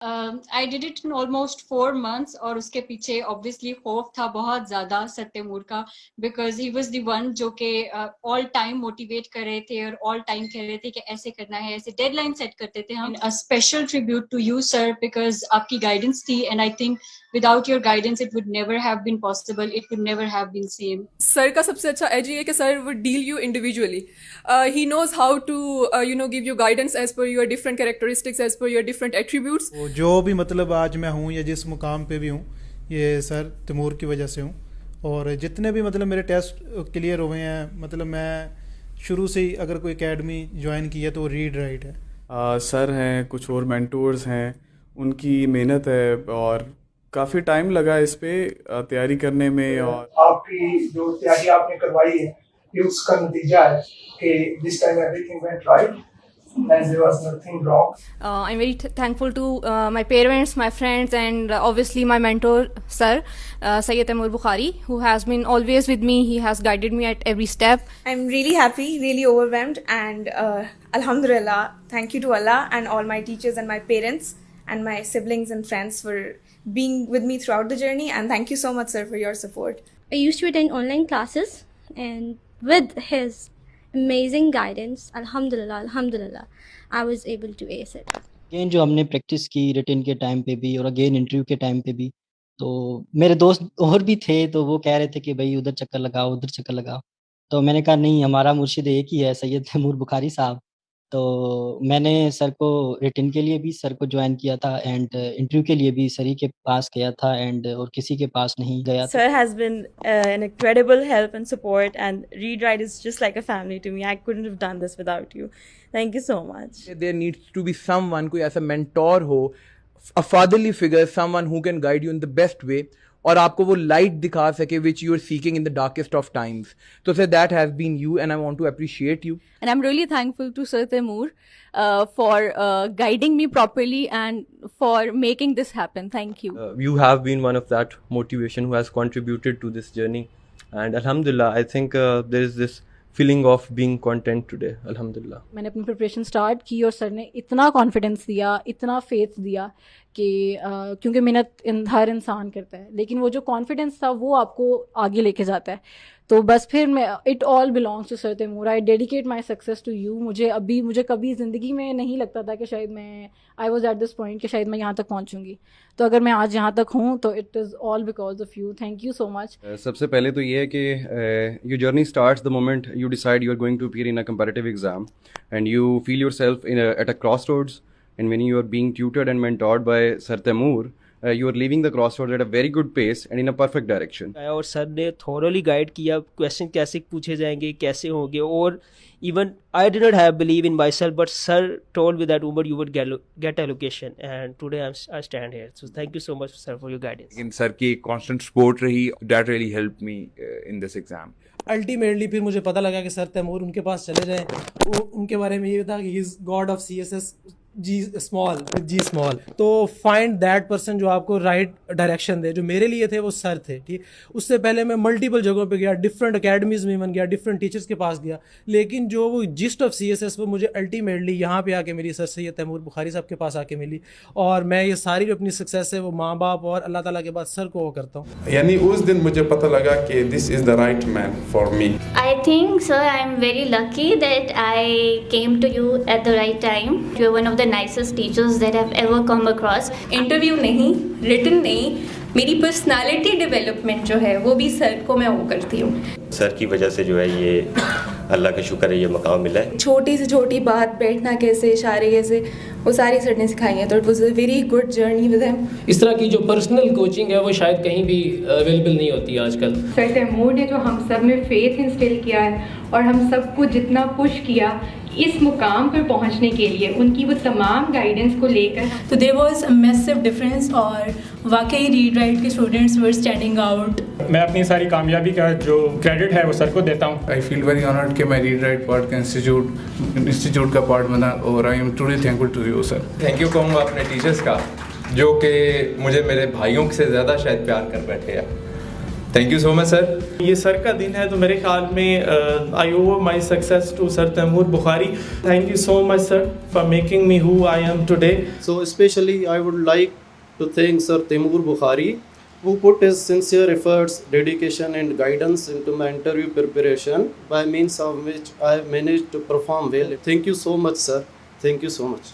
I did it in almost 4 months और उसके पीछे ऑब्वियसली खौफ था बहुत ज्यादा सत्यमूर का, because he was the one जो कि ऑल टाइम मोटिवेट कर रहे थे और ऑल टाइम कह रहे थे कि ऐसे करना है, ऐसे डेडलाइन सेट करते थे हम। A special tribute to you sir, because आपकी गाइडेंस थी and I think without your guidance it would never have been possible, it would never have been same. Sir का सबसे अच्छा एज ये है कि sir would deal you individually. He knows how to give you guidance as per your different characteristics, as per your different attributes. जो भी मतलब आज मैं हूँ या जिस मुकाम पे भी हूँ ये सर तैमूर की वजह से हूँ। और जितने भी मतलब मेरे टेस्ट क्लियर हुए हैं, मतलब मैं शुरू से ही अगर कोई एकेडमी ज्वाइन की है तो वो रीड राइट है। सर हैं, कुछ और मेंटोर्स हैं, उनकी मेहनत है और काफ़ी टाइम लगा इस पे तैयारी करने में। और आपकी जो तैयारी आपने करवाई है ये उसका नतीजा है कि this time everything went right and there was nothing wrong. I'm very thankful to my parents, my friends, and obviously my mentor, Sir Sayyid Taimur Bukhari, who has been always with me. He has guided me at every step. I'm really happy, really overwhelmed, and Alhamdulillah, thank you to Allah and all my teachers and my parents and my siblings and friends for being with me throughout the journey. And thank you so much, sir, for your support. I used to attend online classes, and with his amazing guidance, alhamdulillah I was able to ace it. Again जो हमने practice की written के time पे भी और again interview के time पे भी, तो मेरे दोस्त और भी थे तो वो कह रहे थे कि भाई उधर चक्कर लगाओ उधर चक्कर लगाओ, तो मैंने कहा नहीं, हमारा मुर्शिद एक ही है सैयद तैमूर बुखारी साहब। तो मैंने सर को रिटन के लिए भी सर को ज्वाइन किया था एंड इंटरव्यू के लिए भी सर ही के पास गया था एंड और किसी के पास नहीं गया था। Sir has been an incredible help and support, and Read Write is just like a family to me. I couldn't have done this without you. Thank you so much. There needs to be someone कोई ऐसा mentor हो, a fatherly figure, someone who can guide you in the best way और आपको वो light दिखा सके which you are seeking in the darkest of times. So sir, that has been you and I want to appreciate you. And I'm really thankful to Sir Taimur for guiding me properly and for making this happen. Thank you. You have been one of that motivation who has contributed to this journey, and alhamdulillah I think there is this feeling of being content today, alhamdulillah. मैंने अपनी preparation start की और sir ने इतना confidence दिया, इतना faith दिया कि क्योंकि मेहनत हर इंसान करता है, लेकिन वो जो कॉन्फिडेंस था वो आपको आगे लेके जाता है। तो बस फिर मैं it all belongs to sir Taimur. I dedicate my success to you. मुझे कभी ज़िंदगी में नहीं लगता था कि शायद I was at this point कि शायद मैं यहाँ तक पहुँचूंगी, तो अगर मैं आज यहाँ तक हूँ तो it is all because of you. Thank you so much. सबसे पहले तो ये है कि your journey starts the moment you decide you are going to appear in a comparative exam and you feel yourself at a crossroads, and when you are being tutored and mentored by Sir Taimur, you are leaving the crossroads at a very good pace and in a perfect direction. और sir ने thoroughly guide किया, question कैसे पूछे जाएंगे, कैसे होंगे, और even I did not have believe in myself, but sir told me that Umar you would get allocation, and today I stand here. So thank you so much sir for your guidance. In sir की constant support रही, that really helped me in this exam. Ultimately फिर मुझे पता लगा कि sir Taimur उनके पास चले जाएं। उनके बारे में ये था कि he is god of CSS जी स्मॉल, तो फाइंड दैट पर्सन जो आपको राइट डायरेक्शन दे। जो मेरे लिए थे वो सर थे, ठीक। उससे पहले मैं मल्टीपल जगहों पे गया, डिफरेंट अकेडमीज में गया, डिफरेंट टीचर्स के पास गया, लेकिन जो वो जिस्ट ऑफ CSS वो मुझे अल्टीमेटली यहाँ पे आके मिली, सर सैयद तैमूर बुखारी साहब के पास आके मिली। और मैं ये सारी जो अपनी सक्सेस है वो माँ बाप और अल्लाह ताला के बाद सर को वो करता हूँ। यानी उस दिन मुझे पता लगा कि this is the right man for me. I think sir I am very lucky that I came to you at the right time. You are one of the nicest teachers that I've ever come across. Interview नहीं, written नहीं, मेरी personality development जो है वो भी sir को मैं वो करती हूँ। सर की वजह से जो है ये अल्लाह का शुक्र है ये मकाम मिला है। छोटी से छोटी बात, बैठना कैसे, इशारे कैसे, वो सारी सर ने सिखाई है, तो it was a very good journey with him. इस तरह की जो पर्सनल कोचिंग है वो शायद कहीं भी अवेलेबल नहीं होती आजकल। सर तैमूर ने जो हम सब में फेथ इंस्टिल किया है और हम सबको जितना पुश किया इस मुकाम पर पहुंचने के लिए, उनकी वो तमाम गाइडेंस को लेकर, तो there was a massive difference और वाकई रीड राइट के स्टूडेंट्स वर स्टैंडिंग आउट। मैं अपनी सारी कामयाबी का जो क्रेडिट है वो सर को देता हूँ। आई फील वेरी ऑनर्ड कि मैं रीड राइट पार्ट का इंस्टीट्यूट का पार्ट बना और I am today thankful to you sir. Thank you कहूँगा अपने टीचर्स का जो कि मुझे मेरे भाइयों से ज़्यादा शायद प्यार कर बैठे हैं। Thank you so much sir. ये सर का दिन है तो मेरे ख्याल में I owe my success to sir Taimur Bukhari. Thank you so much sir for making me who I am today. So especially I would like to thank Sir Taimur Bukhari, who put his sincere efforts, dedication and guidance into my interview preparation, by means of which I have managed to perform well. Thank you so much, sir. Thank you so much.